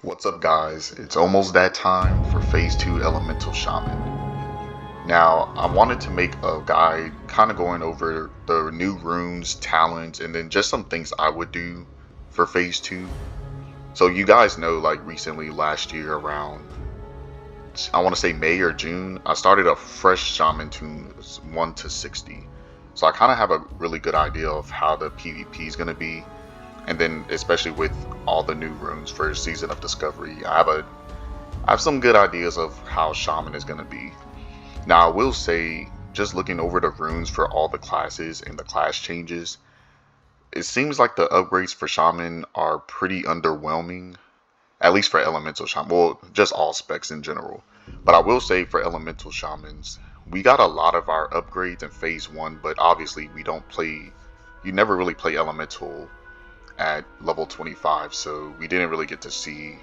What's up guys, it's almost that time for phase 2 Elemental Shaman. Now I wanted to make a guide kind of going over the new runes, talents, and then just some things I would do for phase 2. So you guys know, like recently last year around, I want to say May or June, I started a fresh Shaman tune 1 to 60. So I kind of have a really good idea of how the PvP is going to be. And then especially with all the new runes for Season of Discovery, I have some good ideas of how Shaman is going to be. Now I will say, just looking over the runes for all the classes and the class changes, it seems like the upgrades for Shaman are pretty underwhelming, at least for Elemental Shaman, well, just all specs in general. But I will say for Elemental Shamans, we got a lot of our upgrades in phase 1, but obviously you never really play Elemental at level 25, so we didn't really get to see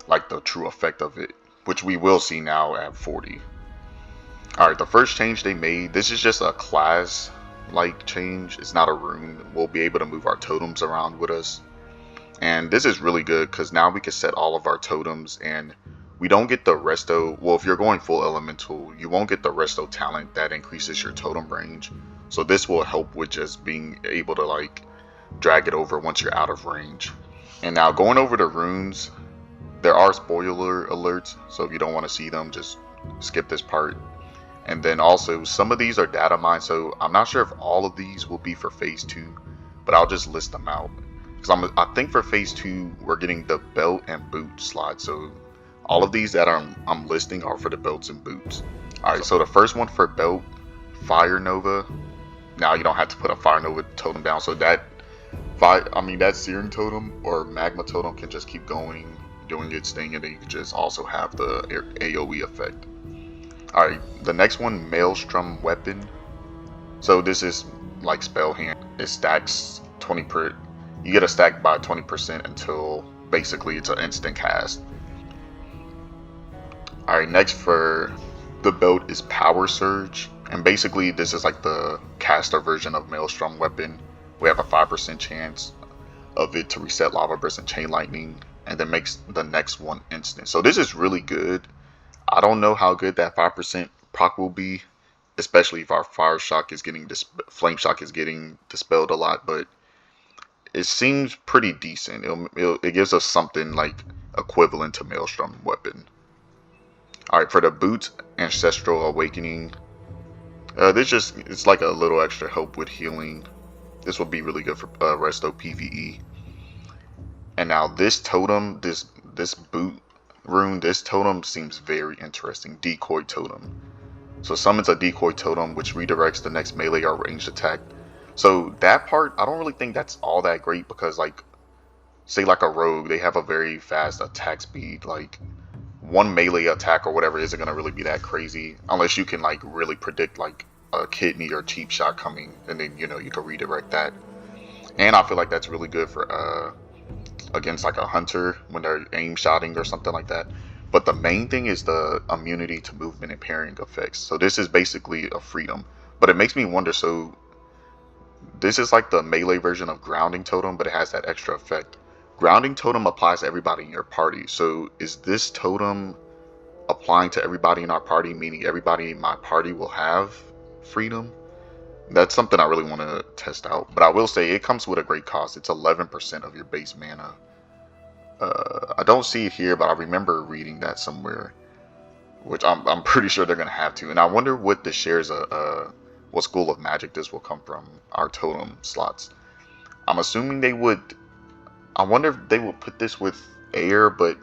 like the true effect of it, which we will see now at 40. Alright, the first change they made, this is just a class like change, it's not a rune. We'll be able to move our totems around with us, and this is really good because now we can set all of our totems and we don't get the resto. Well, if you're going full elemental, you won't get the resto talent that increases your totem range, so this will help with just being able to like drag it over once you're out of range. And now going over the runes, there are spoiler alerts, so if you don't want to see them, just skip this part. And then also some of these are data mined, so I'm not sure if all of these will be for phase 2, but I'll just list them out because I think for phase 2 we're getting the belt and boot slot, so all of these that I'm listing are for the belts and boots. Alright, so the first one for belt, Fire Nova. Now you don't have to put a Fire Nova totem down, so that Searing Totem or Magma Totem can just keep going, doing its thing, and then you can just also have the AoE effect. Alright, the next one, Maelstrom Weapon. So this is like Spell Hand. It stacks 20%. You get a stack by 20% until basically it's an instant cast. Alright, next for the belt is Power Surge. And basically this is like the caster version of Maelstrom Weapon. We have a 5% chance of it to reset Lava Burst and Chain Lightning, and then makes the next one instant. So this is really good. I don't know how good that 5% proc will be, especially if our Flame Shock is getting dispelled a lot, but it seems pretty decent. It gives us something like equivalent to Maelstrom Weapon. Alright, for the boots, Ancestral Awakening. It's like a little extra help with healing. This will be really good for Resto PvE. And now this totem, this boot rune, this totem seems very interesting. Decoy Totem. So summons a Decoy Totem which redirects the next melee or ranged attack. So that part, I don't really think that's all that great because like, say like a rogue, they have a very fast attack speed. Like one melee attack or whatever isn't going to really be that crazy unless you can like really predict like a kidney or cheap shot coming, and then you can redirect that. And I feel like that's really good for against like a hunter when they're aim shotting or something like that. But the main thing is the immunity to movement and parrying effects. So this is basically a freedom, but it makes me wonder, so this is like the melee version of Grounding Totem, but it has that extra effect. Grounding Totem applies to everybody in your party, so is this totem applying to everybody in our party, meaning everybody in my party will have freedom? That's something I really want to test out, but I will say it comes with a great cost. It's 11% of your base mana. I don't see it here, but I remember reading that somewhere, which I'm pretty sure they're gonna have to. And I wonder what the shares what school of magic this will come from, our totem slots. I'm assuming they would. I wonder if they would put this with air, but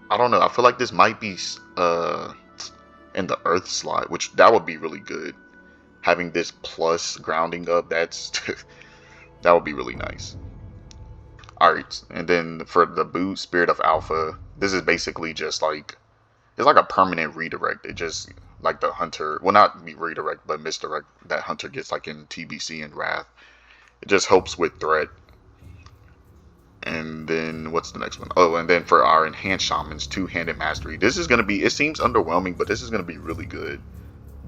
I don't know. I feel like this might be in the earth slot, which that would be really good. Having this plus grounding up, that would be really nice. Alright, and then for the boot, Spirit of Alpha, this is basically just like, it's like a permanent redirect. It just, like the hunter, well not be redirect, but misdirect that hunter gets like in TBC and Wrath. It just helps with threat. And then what's the next one? Oh, and then for our enhanced shamans, Two-Handed Mastery. This is gonna be, it seems underwhelming, but this is gonna be really good.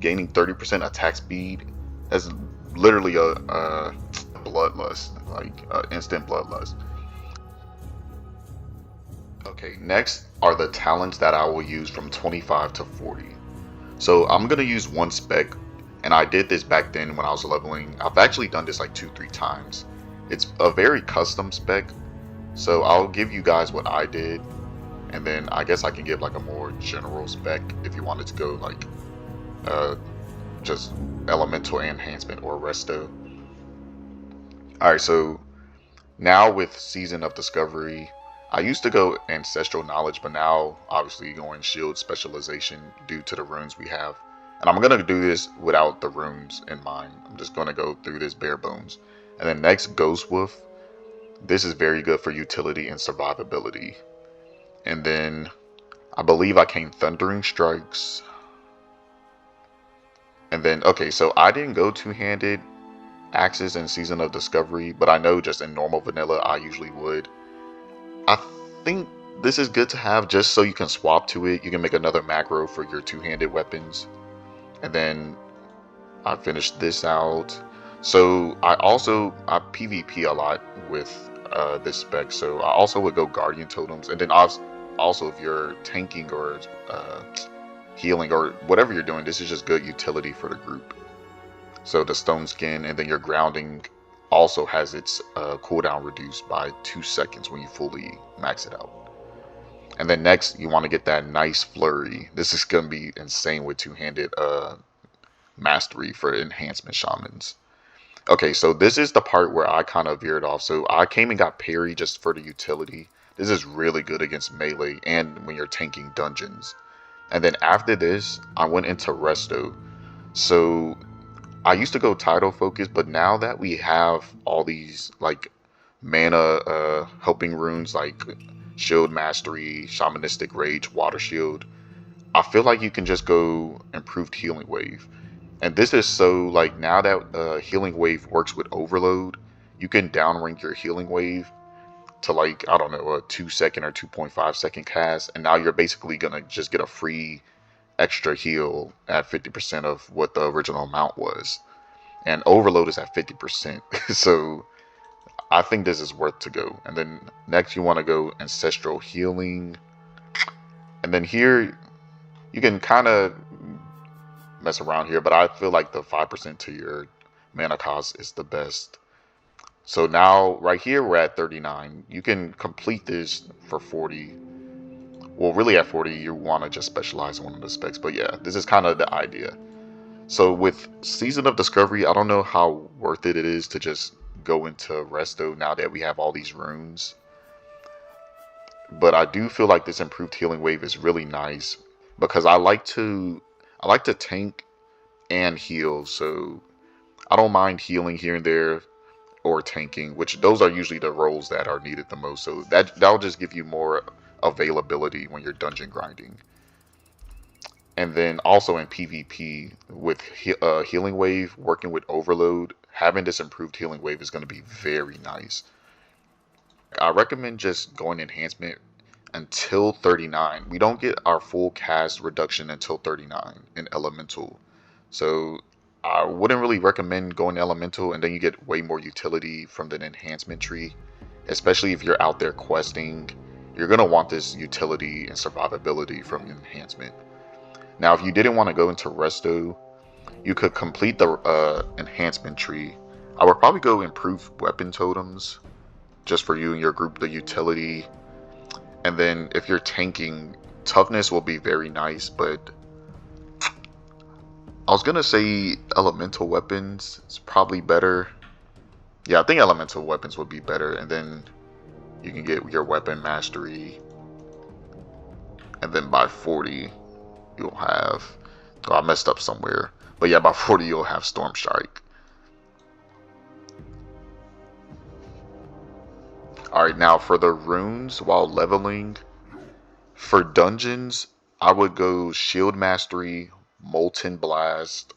Gaining 30% attack speed. That's literally a bloodlust, like instant bloodlust. Okay, next are the talents that I will use from 25 to 40. So I'm going to use one spec, and I did this back then when I was leveling. I've actually done this like 2-3 times. It's a very custom spec, so I'll give you guys what I did, and then I guess I can give like a more general spec if you wanted to go like just elemental enhancement or resto. Alright, so now with Season of Discovery, I used to go Ancestral Knowledge, but now obviously going Shield Specialization due to the runes we have. And I'm going to do this without the runes in mind. I'm just going to go through this bare bones. And then next, Ghost Wolf. This is very good for utility and survivability. And then I believe I came Thundering Strikes. And then, okay, so I didn't go two-handed axes in Season of Discovery, but I know just in normal vanilla I usually would. I think this is good to have just so you can swap to it. You can make another macro for your two-handed weapons. And then I finished this out. So I PvP a lot with this spec, so I also would go Guardian Totems. And then also if you're tanking or healing or whatever you're doing, this is just good utility for the group. So the Stone Skin, and then your grounding also has its cooldown reduced by 2 seconds when you fully max it out. And then next, you want to get that nice flurry. This is going to be insane with two-handed mastery for enhancement shamans. Okay, so this is the part where I kind of veered off. So I came and got parry just for the utility. This is really good against melee and when you're tanking dungeons. And then after this, I went into Resto. So I used to go title focus, but now that we have all these like mana helping runes like Shield Mastery, Shamanistic Rage, Water Shield, I feel like you can just go Improved Healing Wave. And this is so like now that Healing Wave works with Overload, you can downrank your Healing Wave to like, I don't know, a 2 second or 2.5 second cast, and now you're basically gonna just get a free extra heal at 50% of what the original amount was. And Overload is at 50%. So I think this is worth to go. And then next you want to go Ancestral Healing. And then here you can kind of mess around here, but I feel like the 5% to your mana cost is the best. So now right here we're at 39. You can complete this for 40. Well, really at 40 you want to just specialize in one of the specs, but yeah, this is kind of the idea. So with Season of Discovery, I don't know how worth it is to just go into Resto now that we have all these runes. But I do feel like this Improved Healing Wave is really nice because I like to tank and heal. So I don't mind healing here and there or tanking, which those are usually the roles that are needed the most. So that'll just give you more availability when you're dungeon grinding. And then also in PvP with Healing Wave working with Overload, having this Improved Healing Wave is going to be very nice. I recommend just going Enhancement until 39. We don't get our full cast reduction until 39 in Elemental. So I wouldn't really recommend going Elemental, and then you get way more utility from the enhancement tree. Especially if you're out there questing, you're going to want this utility and survivability from enhancement. Now, if you didn't want to go into Resto, you could complete the enhancement tree. I would probably go Improved Weapon Totems, just for you and your group, the utility. And then if you're tanking, Toughness will be very nice, but I was going to say Elemental Weapons is probably better. Yeah, I think Elemental Weapons would be better, and then you can get your Weapon Mastery. And then by 40... you'll have, oh, I messed up somewhere, but yeah, by 40 you'll have Storm Strike. Alright, now for the runes while leveling, for dungeons, I would go Shield Mastery, Molten Blast,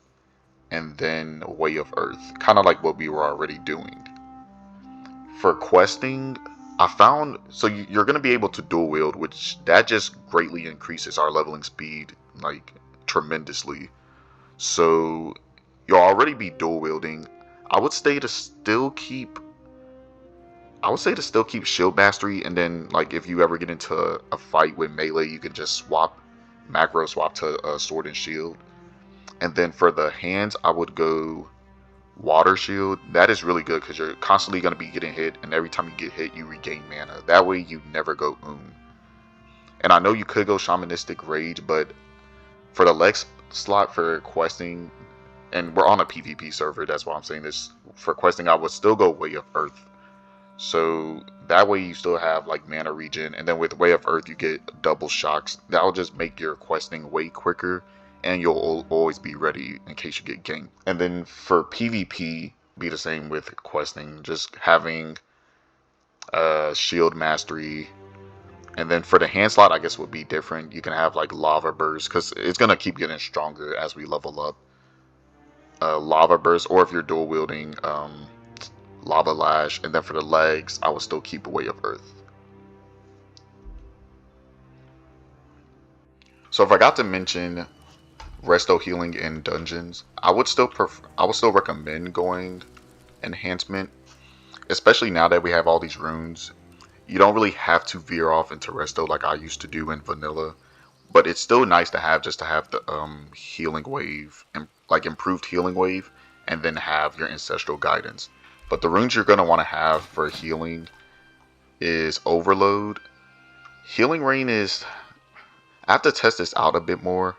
and then Way of Earth, kind of like what we were already doing. For questing, I found, so you're going to be able to dual wield, which that just greatly increases our leveling speed like tremendously. So you'll already be dual wielding. I would stay to still keep I would say to still keep shield mastery, and then like if you ever get into a fight with melee, you can just swap, macro swap to sword and shield. And then for the hands, I would go water shield. That is really good because you're constantly going to be getting hit, and every time you get hit, you regain mana. That way you never go And I know you could go shamanistic rage, but for the Lex slot for questing, and we're on a PvP server, that's why I'm saying this. For questing, I would still go Way of Earth. So that way you still have like mana regen, and then with Way of Earth you get double shocks. That'll just make your questing way quicker, and you'll always be ready in case you get ganked. And then for PvP, be the same with questing, just having shield mastery. And then for the hand slot, I guess would be different. You can have like lava burst because it's gonna keep getting stronger as we level up. Lava burst, or if you're dual wielding, lava lash. And then for the legs, I would still keep Way of Earth. So if I got to mention resto healing in dungeons, I would still recommend going enhancement, especially now that we have all these runes. You don't really have to veer off into resto like I used to do in vanilla, but it's still nice to have, just to have the healing wave, and like improved healing wave, and then have your ancestral guidance. But the runes you're going to want to have for healing is Overload. Healing Rain is, I have to test this out a bit more,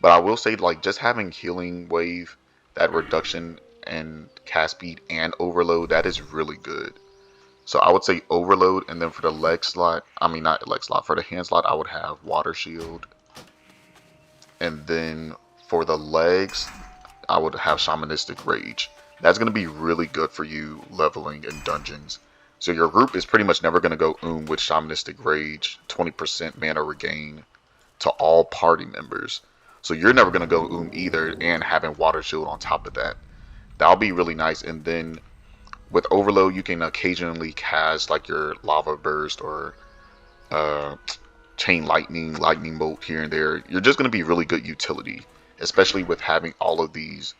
but I will say like just having healing wave, that reduction in cast speed, and Overload, that is really good. So I would say Overload, and then for the leg slot, I mean not leg slot, for the hand slot I would have Water Shield. And then for the legs, I would have Shamanistic Rage. That's going to be really good for you leveling in dungeons. So your group is pretty much never going to go with Shamanistic Rage, 20% mana regain to all party members. So you're never going to go either, and having Water Shield on top of that. That'll be really nice. And then with Overload, you can occasionally cast like your Lava Burst or Chain Lightning Bolt here and there. You're just going to be really good utility, especially with having all of these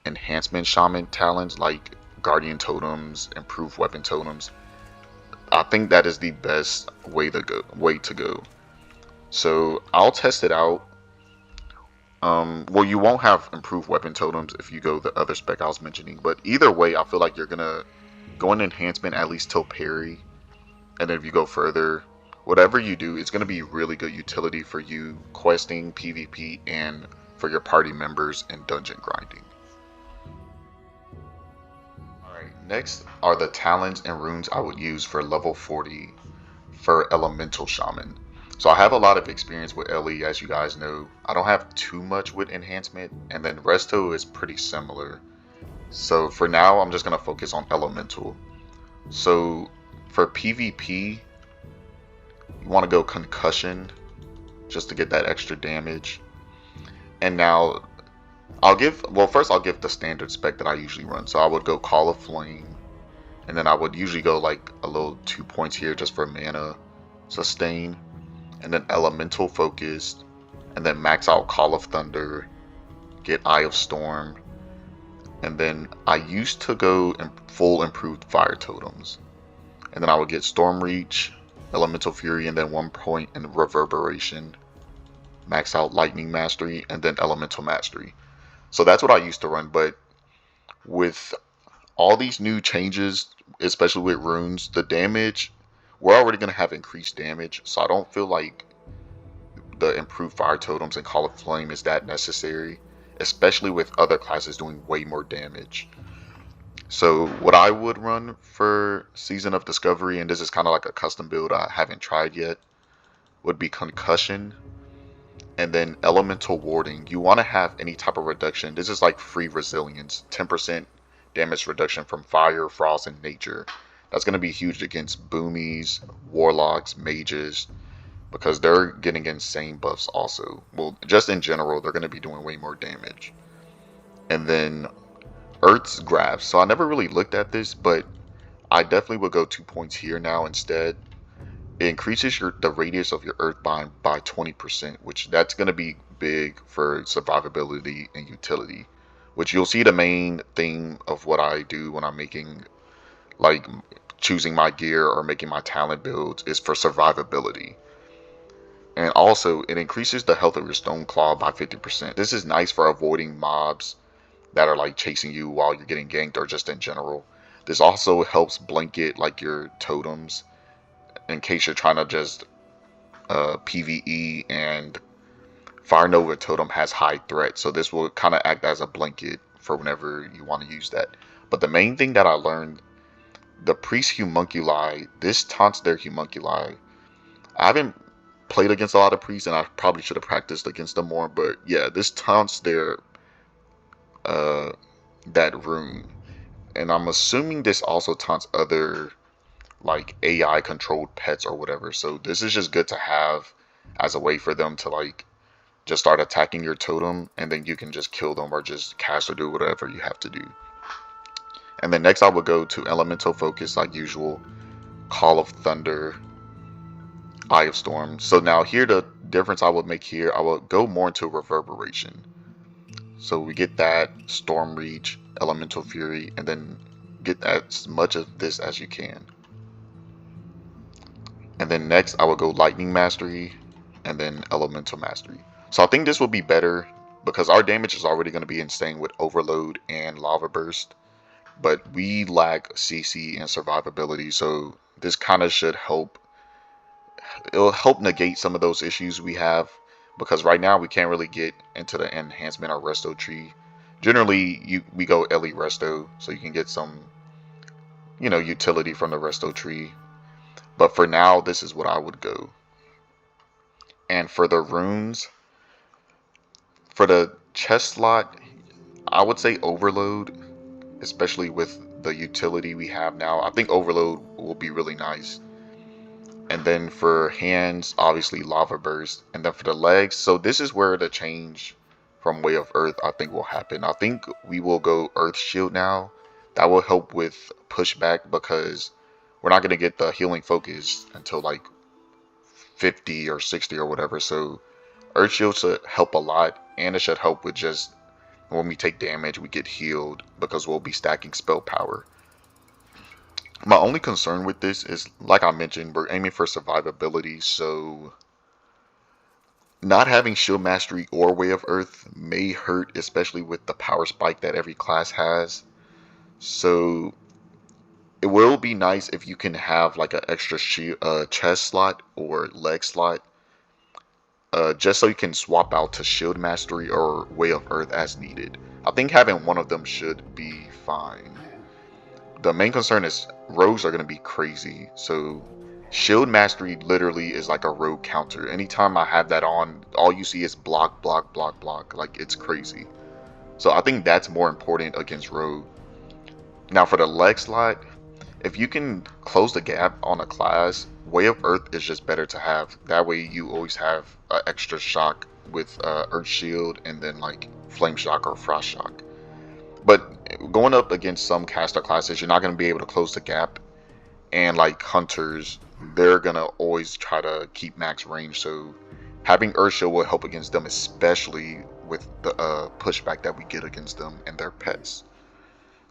enhancement shaman talents like Guardian Totems, Improved Weapon Totems. I think that is the best way to go. So I'll test it out. Well, you won't have Improved Weapon Totems if you go the other spec I was mentioning, but either way, I feel like you're gonna go in enhancement at least till parry, and then if you go further, whatever you do, it's gonna be really good utility for you questing, PvP, and for your party members in dungeon grinding. Alright, next are the talents and runes I would use for level 40 for Elemental Shaman. So I have a lot of experience with LE, as you guys know. I don't have too much with enhancement, and then Resto is pretty similar. So for now, I'm just going to focus on Elemental. So for PvP, you want to go Concussion, just to get that extra damage. And now, first I'll give the standard spec that I usually run. So I would go Call of Flame, and then I would usually go like a little 2 points here just for mana sustain. And then Elemental Focused, and then max out Call of Thunder, get Eye of Storm, and then I used to go in full Improved Fire Totems, and then I would get Storm Reach, Elemental Fury, and then 1 point in Reverberation, max out Lightning Mastery, and then Elemental Mastery. So that's what I used to run, but with all these new changes, especially with runes, the damage, we're already going to have increased damage, so I don't feel like the Improved Fire Totems and Call of Flame is that necessary, especially with other classes doing way more damage. So what I would run for Season of Discovery, and this is kind of like a custom build I haven't tried yet, would be Concussion, and then Elemental Warding. You want to have any type of reduction. This is like free resilience, 10% damage reduction from fire, frost, and nature. That's going to be huge against boomies, warlocks, mages, because they're getting insane buffs also. Well, just in general, they're going to be doing way more damage. And then Earth's Grasp. So I never really looked at this, but I definitely would go 2 points here now instead. It increases the radius of your Earthbind by 20%, which that's going to be big for survivability and utility. Which you'll see the main theme of what I do when I'm making like choosing my gear or making my talent builds is for survivability. And also, it increases the health of your stone claw by 50%. This is nice for avoiding mobs that are like chasing you while you're getting ganked or just in general. This also helps blanket like your totems in case you're trying to just PvE, and Fire Nova totem has high threat, so this will kind of act as a blanket for whenever you want to use that. But the main thing that I learned, the priest homunculi, this taunts their homunculi. I haven't played against a lot of priests, and I probably should have practiced against them more, but yeah, this taunts their that rune. And I'm assuming this also taunts other like AI controlled pets or whatever. So this is just good to have as a way for them to like just start attacking your totem, and then you can just kill them or just cast or do whatever you have to do. And then next I will go to elemental focus like usual, Call of Thunder, Eye of Storm. So now here the difference I would make here, I will go more into reverberation. So we get that, Storm Reach, Elemental Fury, and then get as much of this as you can. And then next I will go Lightning Mastery and then Elemental Mastery. So I think this will be better because our damage is already going to be insane with Overload and Lava Burst. But we lack CC and survivability, so this kind of should help. It'll help negate some of those issues we have, because right now we can't really get into the enhancement or resto tree. Generally, we go Elite Resto, so you can get some, utility from the resto tree. But for now, this is what I would go. And for the runes, for the chest slot, I would say Overload, especially with the utility we have now. I think Overload will be really nice. And then for hands, obviously Lava Burst. And then for the legs, so this is where the change from Way of Earth I think will happen. I think we will go Earth Shield now. That will help with pushback because we're not going to get the healing focus until like 50 or 60 or whatever. So Earth Shield should help a lot, and it should help with just when we take damage, we get healed because we'll be stacking spell power. My only concern with this is, like I mentioned, we're aiming for survivability, so not having Shield Mastery or Way of Earth may hurt, especially with the power spike that every class has. So it will be nice if you can have like an extra chest slot or leg slot, just so you can swap out to Shield Mastery or Way of Earth as needed. I think having one of them should be fine. The main concern is rogues are going to be crazy, so Shield Mastery literally is like a rogue counter. Anytime I have that on, all you see is block, block, block, block. Like, it's crazy. So I think that's more important against rogue. Now for the leg slot, if you can close the gap on a class, Way of Earth is just better to have. That way you always have an extra shock with Earth Shield and then like Flame Shock or Frost Shock. But going up against some caster classes, you're not going to be able to close the gap. And like hunters, they're going to always try to keep max range. So having Earth Shield will help against them, especially with the pushback that we get against them and their pets.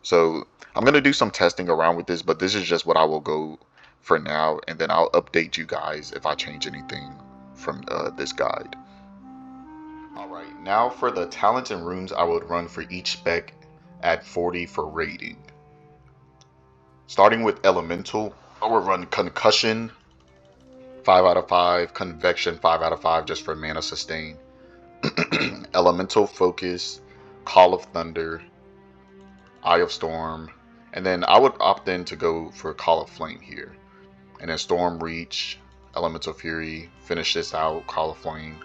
So I'm going to do some testing around with this, but this is just what I will go for now. And then I'll update you guys if I change anything from this guide. Alright, now for the talents and runes I would run for each spec at 40 for rating. Starting with Elemental, I would run Concussion 5 out of 5, Convection 5 out of 5 just for mana sustain, Elemental Focus, Call of Thunder, Eye of Storm, and then I would opt in to go for Call of Flame here. And then Storm Reach, Elemental Fury, finish this out, Call of Flame,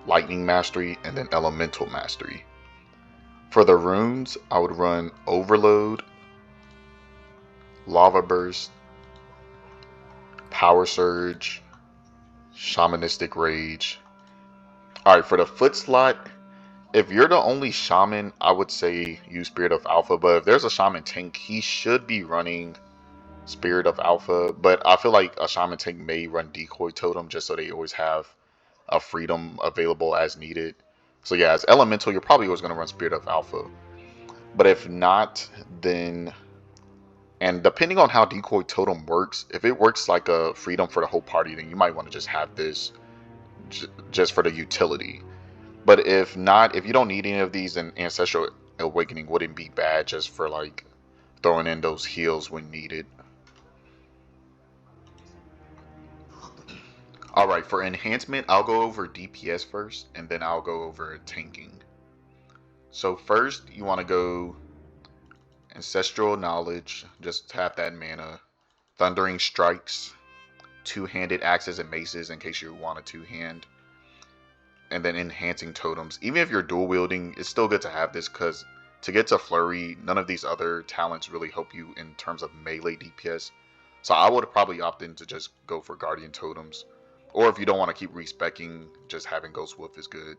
Lightning Mastery, and then Elemental Mastery. For the runes, I would run Overload, Lava Burst, Power Surge, Shamanistic Rage. Alright, for the foot slot, if you're the only Shaman, I would say use Spirit of Alpha, but if there's a Shaman tank, he should be running Spirit of Alpha, but I feel like a Shaman tank may run Decoy Totem just so they always have a freedom available as needed. So yeah, as Elemental, you're probably always going to run Spirit of Alpha. But if not, then And depending on how Decoy Totem works, if it works like a freedom for the whole party, then you might want to just have this just for the utility. But if not, if you don't need any of these, then Ancestral Awakening wouldn't be bad just for like throwing in those heals when needed. Alright, for enhancement, I'll go over DPS first, and then I'll go over tanking. So first, you want to go Ancestral Knowledge, just have that mana. Thundering Strikes, two-handed axes and maces in case you want a two-hand. And then Enhancing Totems. Even if you're dual wielding, it's still good to have this because to get to Flurry, none of these other talents really help you in terms of melee DPS. So I would probably opt in to just go for Guardian Totems. Or if you don't want to keep respeccing, just having Ghost Wolf is good.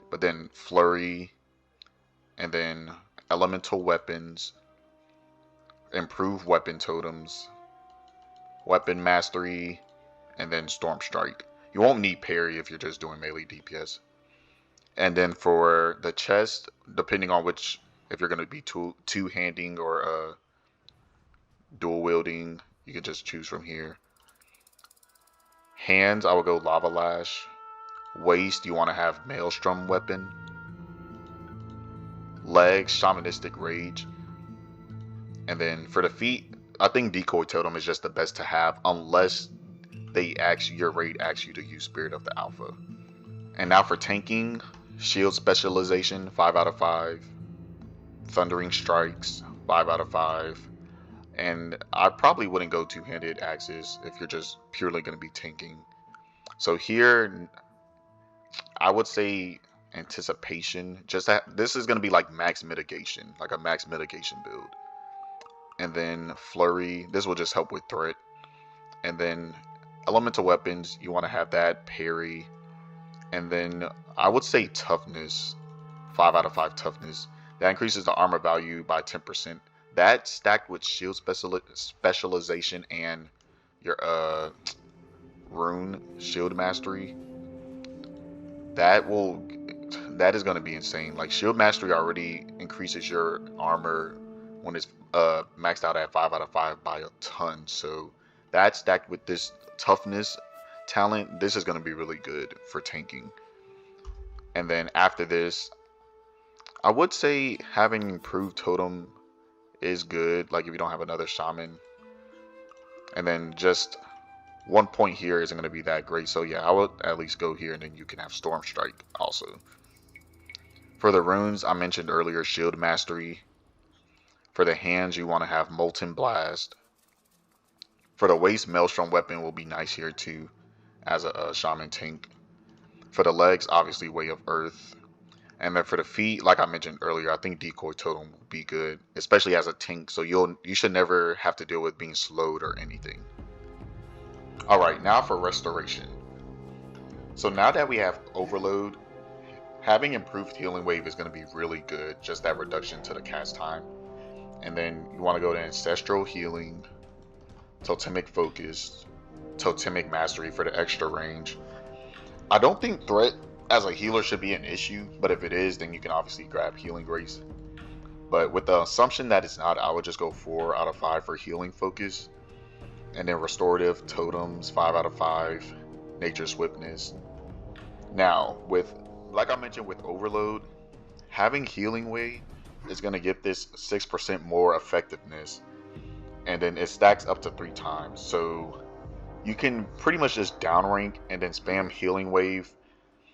But then Flurry, and then Elemental Weapons, Improved Weapon Totems, Weapon Mastery, and then Storm Strike. You won't need parry if you're just doing melee DPS. And then for the chest, depending on which, if you're going to be two-handing or dual wielding, you can just choose from here. Hands, I will go Lava Lash. Waist, you want to have Maelstrom Weapon. Legs, Shamanistic Rage. And then for the feet, I think Decoy Totem is just the best to have unless your raid asks you to use Spirit of the Alpha. And now for tanking, Shield Specialization, 5 out of 5. Thundering Strikes, 5 out of 5. And I probably wouldn't go two-handed axes if you're just purely going to be tanking. So here, I would say Anticipation. Just that this is going to be like max mitigation, like a max mitigation build. And then Flurry, this will just help with threat. And then Elemental Weapons, you want to have that. Parry. And then I would say Toughness, 5 out of 5 Toughness. That increases the armor value by 10%. That stacked with Shield Specialization and your Rune Shield Mastery, that is going to be insane. Like Shield Mastery already increases your armor when it's maxed out at 5 out of 5 by a ton. So that stacked with this Toughness talent, this is going to be really good for tanking. And then after this, I would say having Improved Totem is good, like if you don't have another Shaman. And then just 1 point here isn't going to be that great, so yeah, I would at least go here, and then you can have Storm Strike also. For the runes, I mentioned earlier Shield Mastery. For the hands, you want to have Molten Blast. For the waist, Maelstrom Weapon will be nice here too, as a Shaman tank. For the legs, obviously Way of Earth. And then for the feet, like I mentioned earlier, I think Decoy Totem will be good, especially as a tank, so you should never have to deal with being slowed or anything. Alright, now for Restoration. So now that we have Overload, having Improved Healing Wave is going to be really good, just that reduction to the cast time. And then you want to go to Ancestral Healing, Totemic Focus, Totemic Mastery for the extra range. I don't think Threat as a healer should be an issue, but if it is, then you can obviously grab Healing Grace. But with the assumption that it's not, I would just go 4 out of 5 for Healing Focus. And then Restorative Totems, 5 out of 5. Nature Swiftness. Now, like I mentioned with Overload, having Healing Wave is going to give this 6% more effectiveness. And then it stacks up to 3 times. So you can pretty much just downrank and then spam Healing Wave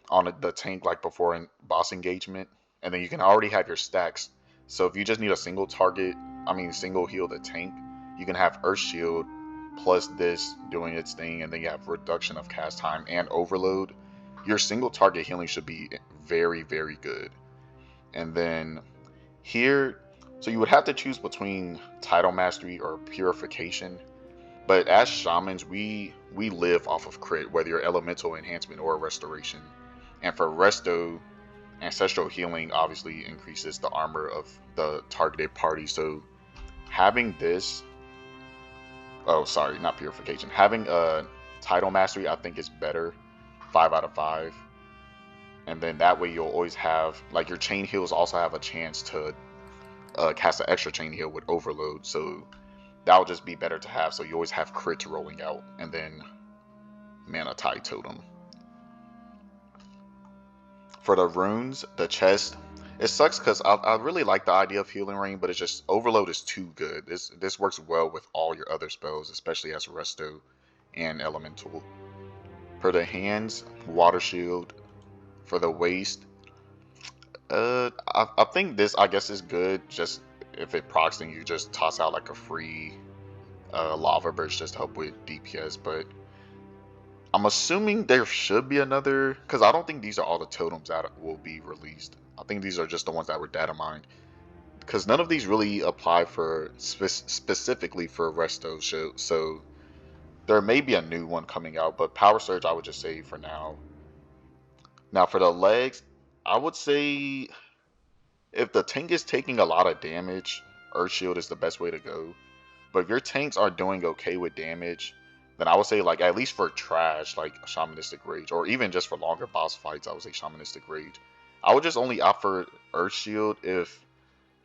on the tank like before in boss engagement, and then you can already have your stacks. So if you just need a single heal the tank, you can have Earth Shield plus this doing its thing, and then you have reduction of cast time and Overload. Your single target healing should be very, very good. And then here, so you would have to choose between Title Mastery or Purification. But as Shamans, we live off of crit, whether you're Elemental Enhancement or Restoration. And for Resto, Ancestral Healing obviously increases the armor of the targeted party. So having this, not Purification, having a Title Mastery I think is better, 5 out of 5. And then that way you'll always have, like your chain heals also have a chance to cast an extra chain heal with Overload. So that'll just be better to have, so you always have crits rolling out. And then Mana Tide Totem. For the runes, the chest, it sucks because I really like the idea of Healing Rain, but it's just Overload is too good. This works well with all your other spells, especially as Resto and Elemental. For the hands, Water Shield. For the waist, I think this, I guess, is good. Just if it procs, then you just toss out like a free Lava Burst just to help with DPS. But I'm assuming there should be another, because I don't think these are all the totems that will be released. I think these are just the ones that were data mined, because none of these really apply for specifically for Resto. So there may be a new one coming out, but Power Surge I would just say for now. Now for the legs, I would say if the tank is taking a lot of damage, Earth Shield is the best way to go. But if your tanks are doing okay with damage, then I would say, like, at least for trash, like Shamanistic Rage, or even just for longer boss fights, I would say Shamanistic Rage. I would just only opt for Earth Shield if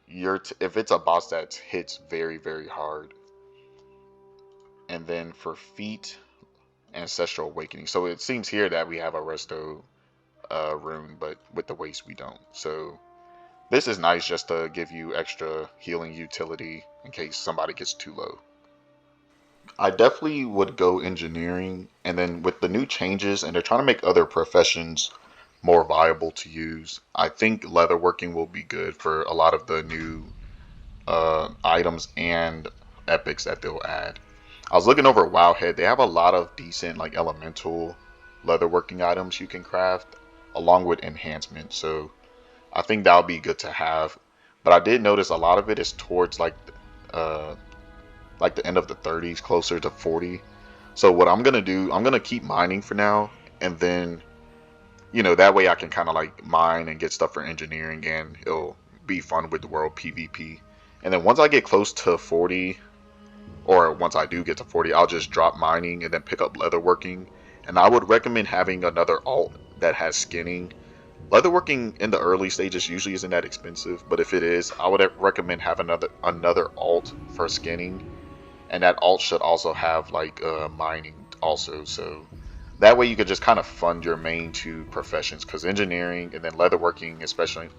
it's a boss that hits very, very hard. And then for feet, Ancestral Awakening. So it seems here that we have a Resto rune, but with the waist we don't. So this is nice just to give you extra healing utility in case somebody gets too low. I definitely would go engineering, and then with the new changes, and they're trying to make other professions more viable to use, I think leatherworking will be good for a lot of the new items and epics that they'll add. I was looking over Wowhead. They have a lot of decent like elemental leatherworking items you can craft along with enhancements, so I think that'll be good to have. But I did notice a lot of it is towards like the end of the 30s, closer to 40. So what I'm gonna do, I'm gonna keep mining for now, and then that way I can kind of like mine and get stuff for engineering, and it'll be fun with the world PvP. And then once I get close to 40, or once I do get to 40, I'll just drop mining and then pick up leatherworking. And I would recommend having another alt that has skinning. Leatherworking in the early stages usually isn't that expensive, but if it is, I would recommend having another alt for skinning, and that alt should also have like mining also, so that way you could just kind of fund your main two professions, because engineering and then leatherworking,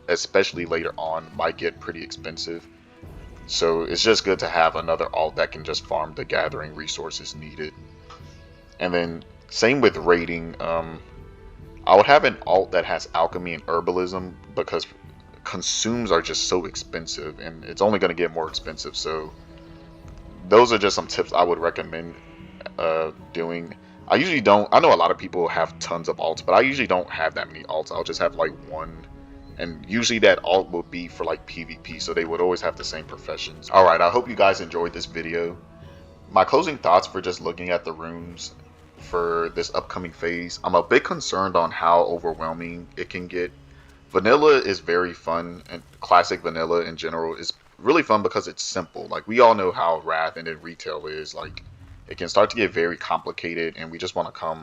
especially later on, might get pretty expensive. So it's just good to have another alt that can just farm the gathering resources needed. And then same with raiding. I would have an alt that has alchemy and herbalism, because consumes are just so expensive, and it's only going to get more expensive. So those are just some tips I would recommend doing. I usually don't. I know a lot of people have tons of alts, but I usually don't have that many alts. I'll just have like one, and usually that alt will be for like PvP, so they would always have the same professions. Alright, I hope you guys enjoyed this video. My closing thoughts for just looking at the runes for this upcoming phase, I'm a bit concerned on how overwhelming it can get. Vanilla is very fun, and classic vanilla in general is really fun because it's simple. Like, we all know how Wrath and then retail is. Like, it can start to get very complicated, and we just want to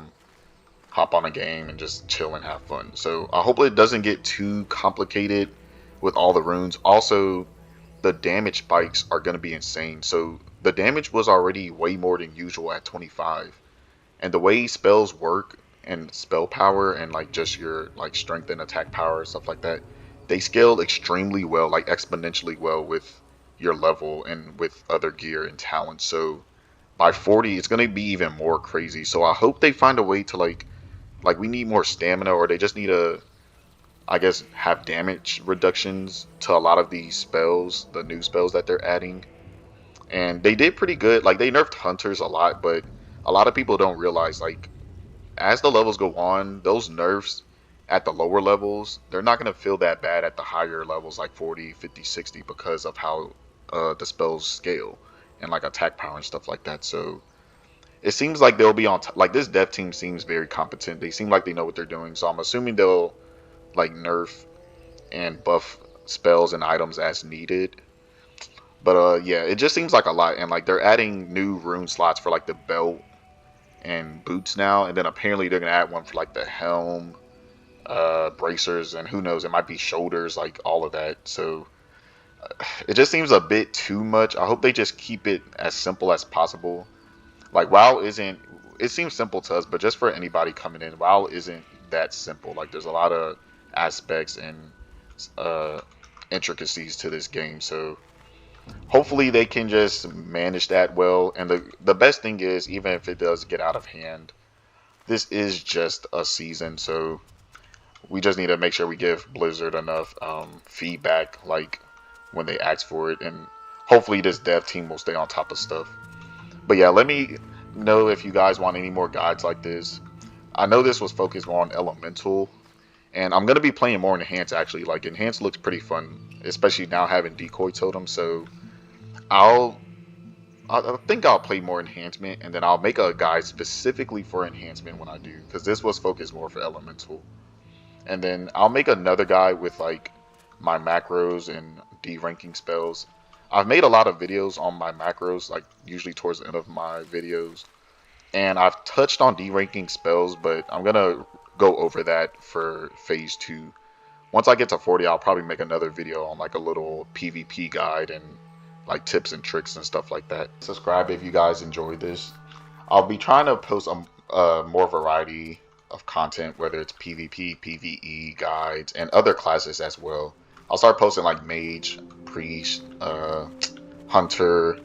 hop on a game and just chill and have fun. So I hope it doesn't get too complicated with all the runes. Also, the damage spikes are going to be insane. So the damage was already way more than usual at 25. And the way spells work and spell power and like just your like strength and attack power and stuff like that, they scale extremely well, like exponentially well with your level and with other gear and talents. So by 40, it's going to be even more crazy. So I hope they find a way to like we need more stamina, or they just need to, I guess, have damage reductions to a lot of these spells, the new spells that they're adding. And they did pretty good. Like, they nerfed hunters a lot, but a lot of people don't realize, like, as the levels go on, those nerfs at the lower levels, they're not going to feel that bad at the higher levels, like 40, 50, 60, because of how the spells scale and like attack power and stuff like that. So it seems like they'll be on like, this dev team seems very competent. They seem like they know what they're doing, so I'm assuming they'll like nerf and buff spells and items as needed. But yeah, it just seems like a lot. And like, they're adding new rune slots for like the belt and boots now, and then apparently they're gonna add one for like the helm, bracers, and who knows, it might be shoulders, like all of that. So It just seems a bit too much. I hope they just keep it as simple as possible. Like WoW isn't, it seems simple to us, but just for anybody coming in, WoW isn't that simple. Like there's a lot of aspects and uh, intricacies to this game. So hopefully they can just manage that well. And the best thing is, even if it does get out of hand, this is just a season. So we just need to make sure we give Blizzard enough feedback, like when they ask for it, and hopefully this dev team will stay on top of stuff. But yeah, let me know if you guys want any more guides like this. I know this was focused more on Elemental, and I'm going to be playing more Enhanced actually. Like Enhanced looks pretty fun, especially now having Decoy Totem, so I think I'll play more Enhancement, and then I'll make a guide specifically for Enhancement when I do, because this was focused more for Elemental. And then I'll make another guide with like my macros and D-ranking spells. I've made a lot of videos on my macros, like usually towards the end of my videos. And I've touched on D-ranking spells, but I'm going to go over that for phase 2. Once I get to 40, I'll probably make another video on like a little PvP guide and like tips and tricks and stuff like that. Subscribe if you guys enjoyed this. I'll be trying to post more variety of content, whether it's PvP, PvE guides, and other classes as well. I'll start posting like Mage, Priest, Hunter.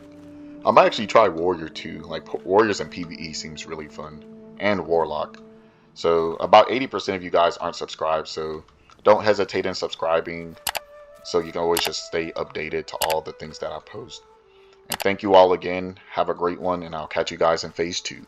I might actually try Warrior too. Like Warriors and PvE seems really fun, and Warlock. So about 80% of you guys aren't subscribed, so don't hesitate in subscribing, so you can always just stay updated to all the things that I post. And thank you all again. Have a great one, and I'll catch you guys in phase 2.